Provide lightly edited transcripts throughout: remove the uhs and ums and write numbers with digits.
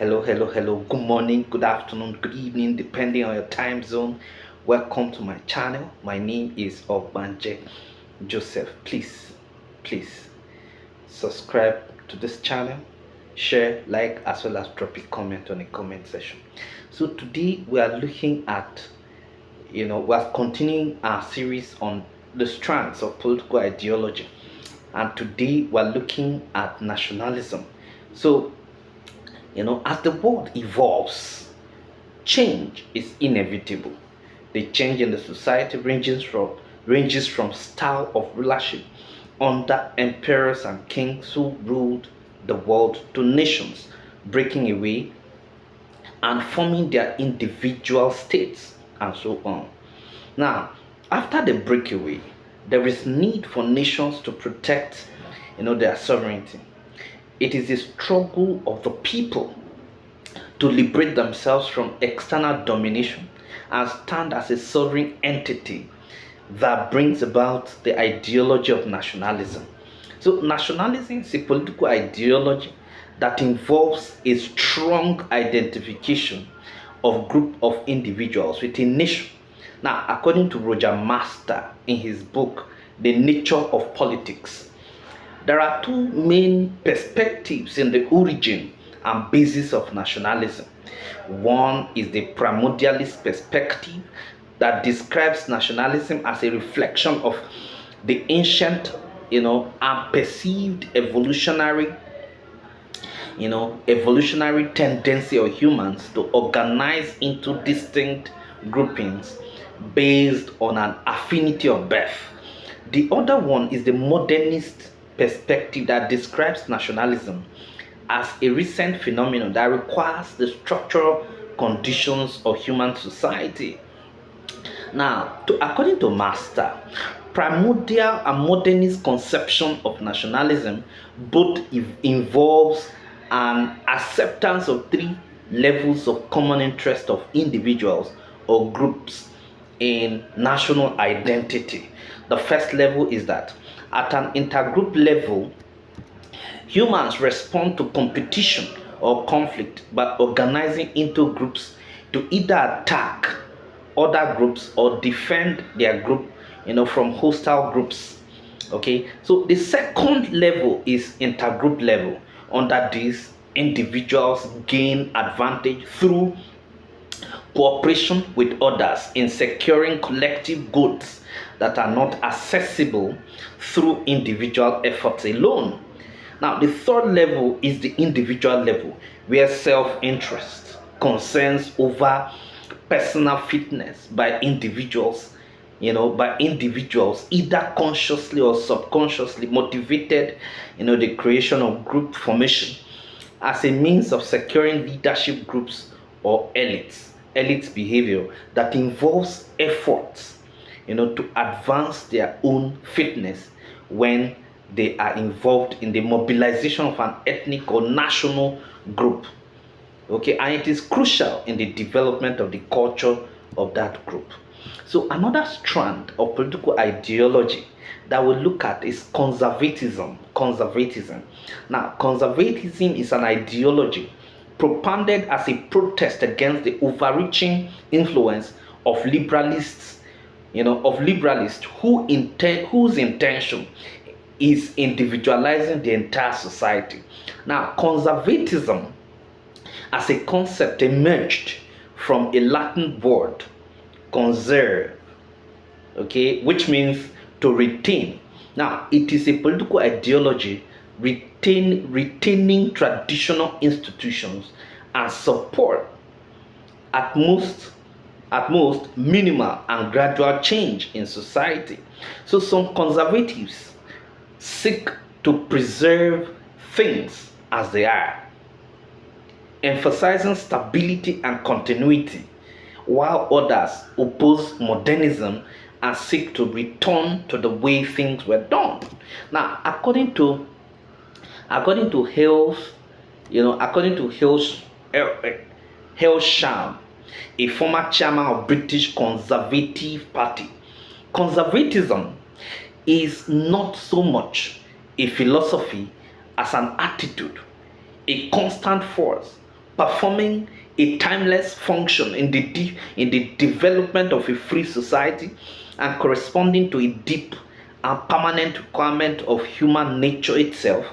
Hello. Good morning, good afternoon, good evening, depending on your time zone. Welcome to my channel. My name is Ogbanje Joseph. Please subscribe to this channel, share, like, as well as drop a comment on the comment section. So today we are looking at, we are continuing our series on the strands of political ideology, and today we are looking at nationalism. So as the world evolves, change is inevitable. The change in the society ranges from style of rulership under emperors and kings who ruled the world to nations breaking away and forming their individual states and so on. Now, after the breakaway, there is need for nations to protect their sovereignty. It is a struggle of the people to liberate themselves from external domination and stand as a sovereign entity that brings about the ideology of nationalism. So, nationalism is a political ideology that involves a strong identification of group of individuals with a nation. Now, according to Roger Master in his book, The Nature of Politics, there are two main perspectives in the origin and basis of nationalism. One is the primordialist perspective that describes nationalism as a reflection of the ancient, and perceived evolutionary tendency of humans to organize into distinct groupings based on an affinity of birth. The other one is the modernist perspective that describes nationalism as a recent phenomenon that requires the structural conditions of human society. Now, according to Master, primordial and modernist conception of nationalism both involves an acceptance of three levels of common interest of individuals or groups in national identity. The first level is that at an intergroup level, humans respond to competition or conflict by organizing into groups to either attack other groups or defend their group, from hostile groups. Okay, so the second level is intergroup level. Under this, individuals gain advantage through cooperation with others in securing collective goods that are not accessible through individual efforts alone. Now, the third level is the individual level, where self-interest, concerns over personal fitness by individuals, either consciously or subconsciously motivated, the creation of group formation as a means of securing leadership groups or elites behavior that involves efforts, to advance their own fitness when they are involved in the mobilization of an ethnic or national group. Okay, and it is crucial in the development of the culture of that group. So another strand of political ideology that we look at is conservatism. Now, conservatism is an ideology propounded as a protest against the overreaching influence of liberalists whose intention is individualizing the entire society. Now, conservatism as a concept emerged from a Latin word, conserve, okay, which means to retain. Now, it is a political ideology retaining traditional institutions and support at most minimal and gradual change in society. So some conservatives seek to preserve things as they are, emphasizing stability and continuity, while others oppose modernism and seek to return to the way things were done. Now, according to Hales, Hailsham, a former chairman of British Conservative Party, conservatism is not so much a philosophy as an attitude, a constant force performing a timeless function in in the development of a free society and corresponding to a deep and permanent requirement of human nature itself.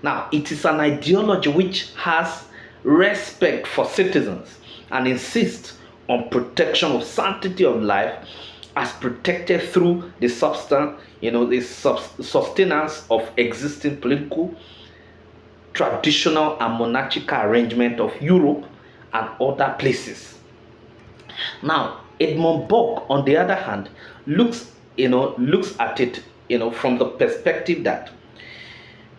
Now, it is an ideology which has respect for citizens and insists on protection of sanctity of life as protected through the substance, the sustenance of existing political, traditional, and monarchical arrangement of Europe and other places. Now, Edmund Burke, on the other hand, looks at it, from the perspective that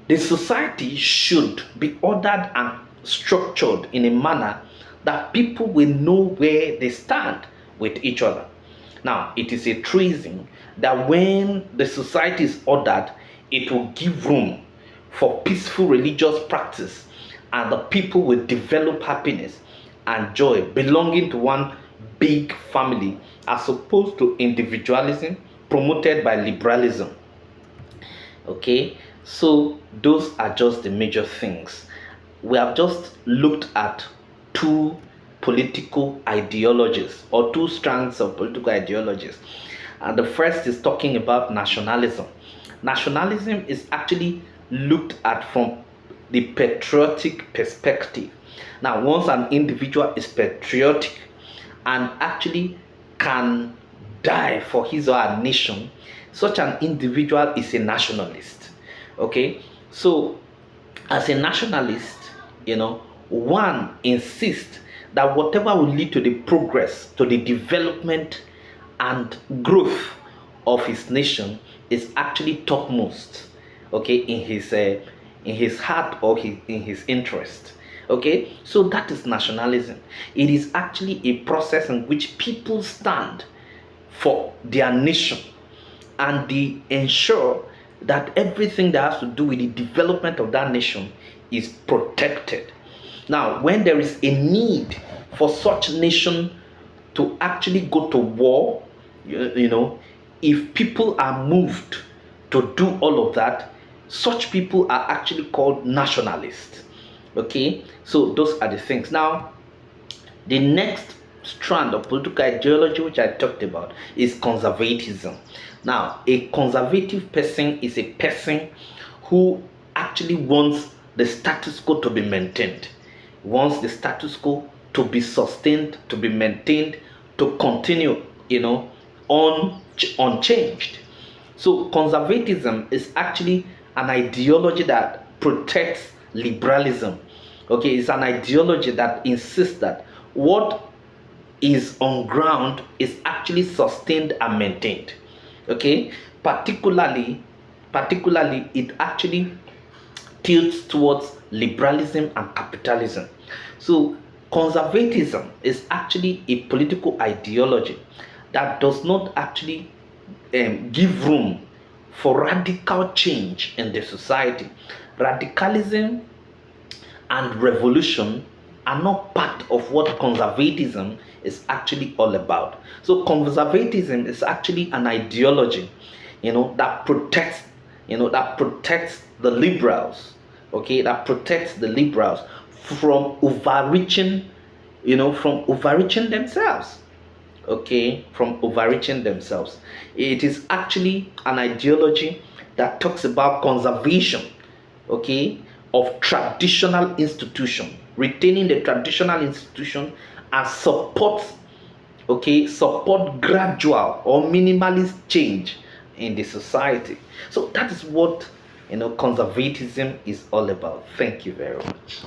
the society should be ordered and structured in a manner that people will know where they stand with each other. Now, it is a treason that when the society is ordered, it will give room for peaceful religious practice, and the people will develop happiness and joy belonging to one big family, as opposed to individualism promoted by liberalism. Okay, so those are just the major things. We have just looked at two political ideologies, or two strands of political ideologies, and the first is talking about nationalism. Nationalism is actually looked at from the patriotic perspective. Now, once an individual is patriotic and actually can die for his or her nation, such an individual is a nationalist. Okay, so as a nationalist, one insists that whatever will lead to the progress, to the development and growth of his nation is actually topmost, okay, in his heart, or in his interest. Okay, so that is nationalism. It is actually a process in which people stand for their nation, and they ensure that everything that has to do with the development of that nation is protected. Now, when there is a need for such nation to actually go to war, if people are moved to do all of that, such people are actually called nationalists. Okay, so those are the things. Now, the next strand of political ideology which I talked about is conservatism. Now, a conservative person is a person who actually wants the status quo to be maintained, wants the status quo to be sustained, to be maintained, to continue, unchanged. So conservatism is actually an ideology that protects liberalism. Okay, it's an ideology that insists that what is on ground is actually sustained and maintained. Okay, particularly it actually tilts towards liberalism and capitalism. So conservatism is actually a political ideology that does not actually give room for radical change in the society. Radicalism and revolution are not part of what conservatism is actually all about. So conservatism is actually an ideology, that protects, the liberals, okay, that protects the liberals from overreaching, themselves. Okay, from overreaching themselves. It is actually an ideology that talks about conservation, okay, of traditional institution, retaining the traditional institution, and support gradual or minimalist change in the society. So that is what conservatism is all about. Thank you very much.